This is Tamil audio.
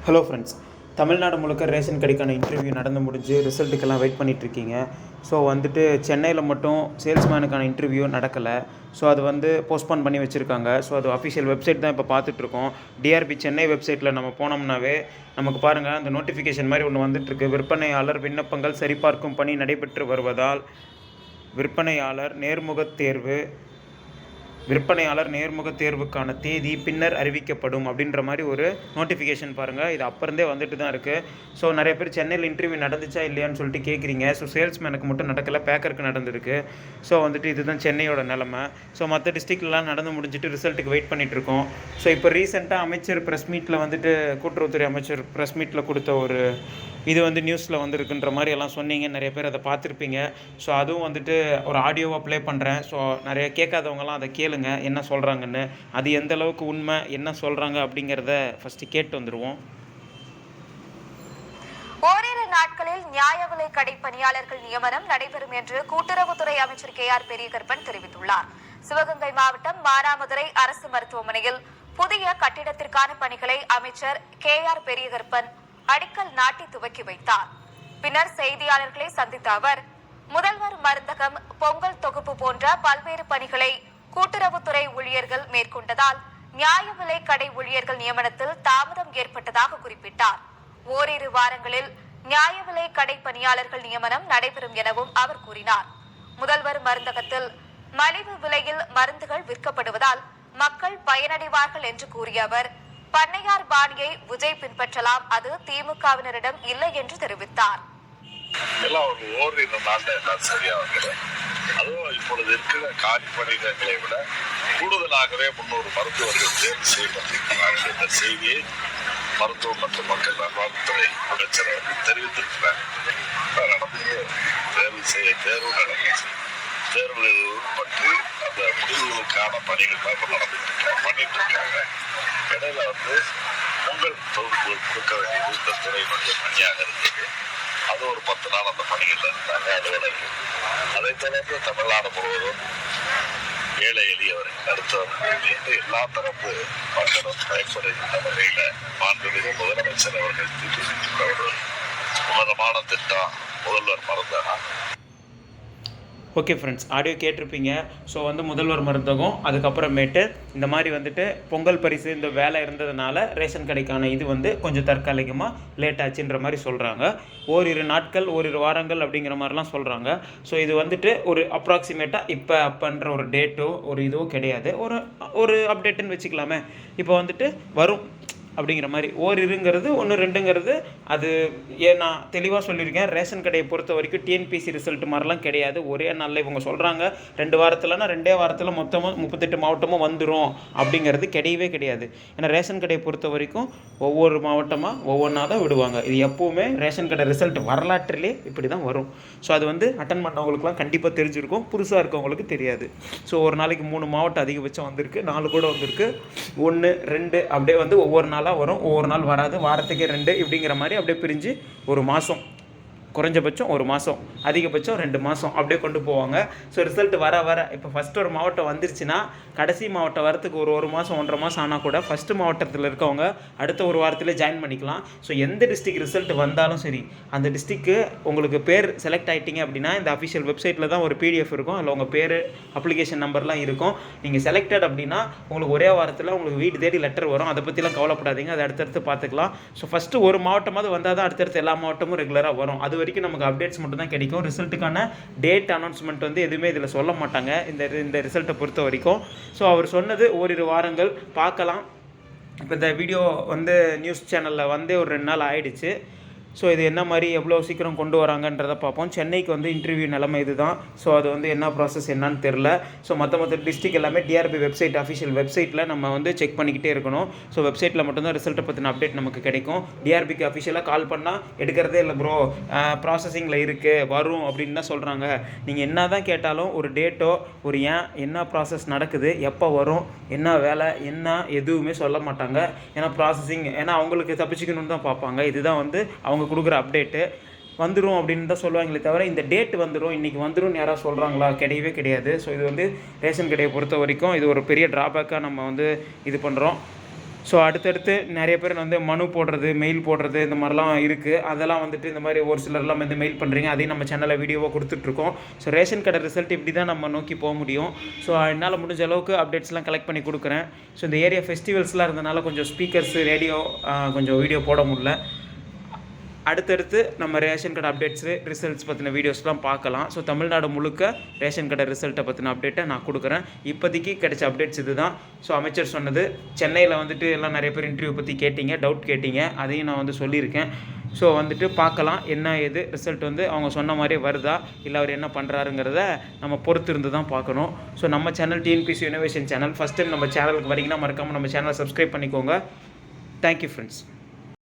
ஹலோ ஃப்ரெண்ட்ஸ், தமிழ்நாடு முழுக்க ரேஷன் கடைக்கான இன்டர்வியூ நடந்து முடிஞ்சு ரிசல்ட்டுக்கெல்லாம் வெயிட் பண்ணிகிட்ருக்கீங்க. ஸோ சென்னையில் மட்டும் சேல்ஸ்மேனுக்கான இன்டர்வியூ நடக்கலை. ஸோ அது போஸ்ட்போன் பண்ணி வச்சுருக்காங்க. ஸோ அது அஃபிஷியல் வெப்சைட் தான் இப்போ பார்த்துட்ருக்கோம். டிஆர்பி சென்னை வெப்சைட்டில் நம்ம போனோம்னாவே நமக்கு பாருங்கள், அந்த நோட்டிஃபிகேஷன் மாதிரி ஒன்று வந்துட்டுருக்கு. விற்பனையாளர் விண்ணப்பங்கள் சரிபார்க்கும் பணி நடைபெற்று வருவதால் விற்பனையாளர் நேர்முகத் தேர்வுக்கான தேதி பின்னர் அறிவிக்கப்படும் அப்படின்ற மாதிரி ஒரு நோட்டிஃபிகேஷன் பாருங்கள். இது அப்போருந்தே வந்துட்டு தான் இருக்குது. ஸோ நிறைய பேர் சென்னையில் இன்டர்வியூ நடந்துச்சா இல்லையான்னு சொல்லிட்டு கேட்குறீங்க. ஸோ சேல்ஸ்மேனுக்கு மட்டும் நடக்கலை, பேக்கருக்கு நடந்திருக்கு. ஸோ இதுதான் சென்னையோட நிலமை. ஸோ மற்ற டிஸ்ட்ரிக்ட்லாம் நடந்து முடிஞ்சிட்டு ரிசல்ட்டுக்கு வெயிட் பண்ணிகிட்ருக்கோம். ஸோ இப்போ ரீசெண்டாக அமைச்சர் ப்ரெஸ் மீட்டில் கூட்டுறவுத்துறை அமைச்சர் ப்ரெஸ் மீட்டில் கொடுத்த ஒரு இது நியூஸில் வந்திருக்குன்ற மாதிரி எல்லாம் சொன்னீங்க. நிறைய பேர் அதை பார்த்துருப்பீங்க. ஸோ அதுவும் ஒரு ஆடியோவாக ப்ளே பண்ணுறேன். ஸோ நிறைய கேட்காதவங்கலாம் அதை கேளுங்க, என்ன சொல்கிறாங்கன்னு. அது எந்த அளவுக்கு உண்மை, என்ன சொல்கிறாங்க அப்படிங்கிறத ஃபஸ்ட்டு கேட்டு வந்துடுவோம். ஓரிரு நாட்களில் நியாய விலை கடை பணியாளர்கள் நியமனம் நடைபெறும் என்று கூட்டுறவுத்துறை அமைச்சர் KR பெரியகருப்பன் தெரிவித்துள்ளார். சிவகங்கை மாவட்டம் மானாமதுரை அரசு மருத்துவமனையில் புதிய கட்டிடத்திற்கான பணிகளை அமைச்சர் KR பெரியகருப்பன் அடிக்கல் நாட்டி துவக்கி வைத்தார். பின்னர் செய்தியாளர்களை சந்தித்த அவர், முதல்வர் மருந்தகம், பொங்கல் தொகுப்பு போன்ற பல்வேறு பணிகளை கூட்டுறவுத்துறை ஊழியர்கள் மேற்கொண்டதால் நியாய விலை கடை ஊழியர்கள் நியமனத்தில் தாமதம் ஏற்பட்டதாக குறிப்பிட்டார். ஓரிரு வாரங்களில் நியாய விலை கடை பணியாளர்கள் நியமனம் நடைபெறும் எனவும் அவர் கூறினார். முதல்வர் மருந்தகத்தில் மலிவு விலையில் மருந்துகள் விற்கப்படுவதால் மக்கள் பயனடைவார்கள் என்று கூறிய அவர், பண்ணையார் பாணியை விஜய் பின்பற்றலாம், அது திமுகவினரிடம் இல்லை என்று தெரிவித்தார். அதுவும் இப்பொழுது இருக்கிற காலி பணியிடங்களை விட கூடுதலாகவே 300 மருத்துவர்கள் தேர்வு செய்யப்பட்டிருக்கிறார்கள் என்ற செய்தியை மருத்துவ மற்றும் மக்கள் நல்வாழ்வுத்துறை அமைச்சர் அவர்கள் தெரிவித்திருக்கிறார். தேர்வு நடந்துச்சு. தேர்வுகள் உட்பட்டு அந்த முடிவுகளுக்கான பணிகள் தான் பண்ணிட்டு இருக்காங்க. இடையில பொங்கல் தொகுப்பு கொடுக்க வேண்டியது இந்த துறை கொஞ்சம் பணியாக இருந்தது. அது ஒரு 10 நாள் அந்த பணிகள் இருந்தாங்க அலுவலர்கள். அதைத் தொடர்ந்து தமிழ்நாடு முழுவதும் ஏழை எளியவர்கள் அடுத்தவர்கள் எல்லா தரப்பு மக்களும் பயன்படுகின்ற வகையில மாண்புமிகு முதலமைச்சர் அவர்கள் தீர்மானித்துள்ள ஒரு உன்னதமான திட்டம் முதல்வர் மருந்தகம். ஓகே ஃப்ரெண்ட்ஸ், ஆடியோ கேட்டிருப்பீங்க. ஸோ முதல்வர் மருந்தகம், அதுக்கப்புறமேட்டு இந்த மாதிரி பொங்கல் பரிசு இந்த வேலை இருந்ததுனால ரேஷன் கடைக்கான இது கொஞ்சம் தற்காலிகமாக லேட் ஆச்சுன்ற மாதிரி சொல்கிறாங்க. ஓரிரு நாட்கள், ஓரிரு வாரங்கள் அப்படிங்கிற மாதிரிலாம் சொல்கிறாங்க. ஸோ இது ஒரு அப்ராக்சிமேட்டாக அப்போன்ற ஒரு டேட்டோ ஒரு இதுவோ கிடையாது. ஒரு அப்டேட்டுன்னு வச்சுக்கலாமே. இப்போ வரும் அப்படிங்கிற மாதிரி. ஓரிருங்கிறது 1-2ங்கிறது அது நான் தெளிவாக சொல்லியிருக்கேன். ரேஷன் கடையை பொறுத்த வரைக்கும் டிஎன்பிசி ரிசல்ட் மாதிரிலாம் கிடையாது. ஒரே நாளில் இவங்க சொல்கிறாங்க 2 வாரத்தில்னா 2 வாரத்தில் மொத்தமாக 38 மாவட்டமும் வந்துடும் அப்படிங்கிறது கிடையவே கிடையாது. ஏன்னா ரேஷன் கடையை பொறுத்த வரைக்கும் ஒவ்வொரு மாவட்டமாக ஒவ்வொன்றா தான் விடுவாங்க. இது எப்போவுமே ரேஷன் கடை ரிசல்ட் வரலாற்றிலே இப்படி தான் வரும். ஸோ அது அட்டன் பண்ணவங்களுக்குலாம் கண்டிப்பாக தெரிஞ்சிருக்கும், புதுசாக இருக்கவங்களுக்கு தெரியாது. ஸோ ஒரு நாளைக்கு 3 மாவட்டம் அதிகபட்சம் வந்திருக்கு, 4 கூட வந்திருக்கு, 1, 2 அப்படியே ஒவ்வொரு நாளாக வரும், ஒவ்வொரு நாள் வராது, வாரத்துக்கே 2 இப்படிங்கிற மாதிரி அப்படியே பிரிஞ்சு ஒரு மாதம், குறைஞ்சபட்சம் 1 மாதம், அதிகபட்சம் 2 மாதம் அப்படியே கொண்டு போவாங்க. ஸோ ரிசல்ட் வர இப்போ ஃபஸ்ட்டு ஒரு மாவட்டம் வந்துருச்சுன்னா கடைசி மாவட்டம் வரத்துக்கு ஒரு மாதம் 1.5 மாதம் ஆனால் கூட ஃபஸ்ட்டு மாவட்டத்தில் இருக்கவங்க அடுத்த ஒரு வாரத்தில் ஜாயின் பண்ணிக்கலாம். ஸோ எந்த டிஸ்ட்ரிக் ரிசல்ட் வந்தாலும் சரி, அந்த டிஸ்ட்ரிக்கு உங்களுக்கு பேர் செலக்ட் ஆகிட்டீங்க அப்படின்னா இந்த அஃபிஷியல் வெப்சைட்டில் தான் ஒரு PDF இருக்கும். அதில் உங்கள் பேர், அப்ளிகேஷன் நம்பர்லாம் இருக்கும். நீங்கள் செலக்டட் அப்படின்னா உங்களுக்கு ஒரே வாரத்தில் உங்களுக்கு வீடு தேடி லெட்டர் வரும். அதை பற்றிலாம் கவலைப்படாதீங்க, அதை அடுத்தடுத்து பார்த்துக்கலாம். ஸோ ஃபஸ்ட்டு ஒரு மாவட்டமாவது வந்தால் தான் அடுத்தடுத்து எல்லா மாவட்டமும் ரெகுலராக வரும். அது வரைக்கும் நமக்கு அப்டேட்ஸ் மட்டும் தான் கிடைக்கும். ரிசல்ட்டுக்கான டேட் அனௌன்ஸ்மெண்ட் எதுவுமே இதில் சொல்ல மாட்டாங்க இந்த ரிசல்ட்டை பொறுத்த வரைக்கும். ஸோ அவர் சொன்னது ஓரிரு வாரங்கள் பார்க்கலாம். இப்போ இந்த வீடியோ நியூஸ் சேனலில் ஒரு 2 நாள் ஆயிடுச்சு. ஸோ இது என்ன மாதிரி எவ்வளோ சீக்கிரம் கொண்டு வராங்கன்றதை பார்ப்போம். சென்னைக்கு இன்டர்வியூ நிலைமை இது தான். ஸோ அது என்ன ப்ராசஸ் என்னன்னு தெரில. ஸோ மற்ற டிஸ்ட்ரிக் எல்லாமே டிஆர்பி வெப்சைட், அஃபிஷியல் வெப்சைட்டில் நம்ம செக் பண்ணிக்கிட்டே இருக்கணும். ஸோ வெப்சைட்டில் மட்டும்தான் ரிசல்ட்டை பற்றின அப்டேட் நமக்கு கிடைக்கும். டிஆர்பிக்கு அஃபிஷியலாக கால் பண்ணால் எடுக்கிறதே இல்லை, ப்ரோ ப்ராசஸிங்கில் இருக்குது, வரும் அப்படின்னு தான் சொல்கிறாங்க. நீங்கள் என்ன தான் கேட்டாலும் ஒரு டேட்டோ ஒரு என்ன ப்ராசஸ் நடக்குது, எப்போ வரும், என்ன வேலை, என்ன எதுவுமே சொல்ல மாட்டாங்க. ஏன்னா ப்ராசஸிங், ஏன்னா அவங்களுக்கு தப்பிச்சிக்கணும்னு தான் பார்ப்பாங்க. இதுதான் அவங்க கொடுக்குற அப்டேட்டு. வந்துடும் அப்படின்னு தான் சொல்லுவாங்களே தவிர இந்த டேட் வந்துடும், இன்றைக்கி வந்துடும் யாராவது சொல்கிறாங்களா? கிடையவே கிடையாது. ஸோ இது ரேஷன் கடையை பொறுத்த வரைக்கும் இது ஒரு பெரிய ட்ராபேக்காக நம்ம இது பண்ணுறோம். ஸோ அடுத்தடுத்து நிறைய பேர் வந்து மனு போடுறது, மெயில் போடுறது இந்த மாதிரிலாம் இருக்குது. அதெல்லாம் வந்துட்டு இந்த மாதிரி ஒரு சிலர்லாம் வந்து மெயில் பண்ணுறீங்க. அதையும் நம்ம சேனலில் வீடியோவாக கொடுத்துட்ருக்கோம். ஸோ ரேஷன் கடை ரிசல்ட் இப்படி தான் நம்ம நோக்கி போக முடியும். ஸோ என்னால் முடிஞ்ச அளவுக்கு அப்டேட்ஸ்லாம் கலெக்ட் பண்ணி கொடுக்குறேன். ஸோ இந்த ஏரியா ஃபெஸ்டிவல்ஸ்லாம் இருந்தனால கொஞ்சம் ஸ்பீக்கர்ஸு, ரேடியோ கொஞ்சம் வீடியோ போட முடியல. அடுத்தடுத்து நம்ம ரேஷன் கடை அப்டேட்ஸு, ரிசல்ட்ஸ் பற்றின வீடியோஸ்லாம் பார்க்கலாம். ஸோ தமிழ்நாடு முழுக்க ரேஷன் கடை ரிசல்ட்டை பற்றின அப்டேட்டை நான் கொடுக்குறேன். இப்போதைக்கு கிடைச்ச அப்டேட்ஸ் இது தான். ஸோ அமைச்சர் சொன்னது, சென்னையில் வந்துட்டு எல்லாம் நிறைய பேர் இன்டர்வியூ பற்றி கேட்டிங்க, டவுட் கேட்டிங்க, அதையும் நான் வந்து சொல்லியிருக்கேன். ஸோ வந்துட்டு பார்க்கலாம் என்ன ஏது ரிசல்ட் வந்து அவங்க சொன்ன மாதிரியே வருதா, இல்லை அவர் என்ன பண்ணுறாருங்கிறத நம்ம பொறுத்து இருந்து தான் பார்க்கணும். ஸோ நம்ம channel TNPSC innovation channel. First time நம்ம சேனலுக்கு வரீங்கன்னா மறக்காமல் நம்ம சேனலை சப்ஸ்கிரைப் பண்ணிக்கோங்க. Thank you friends.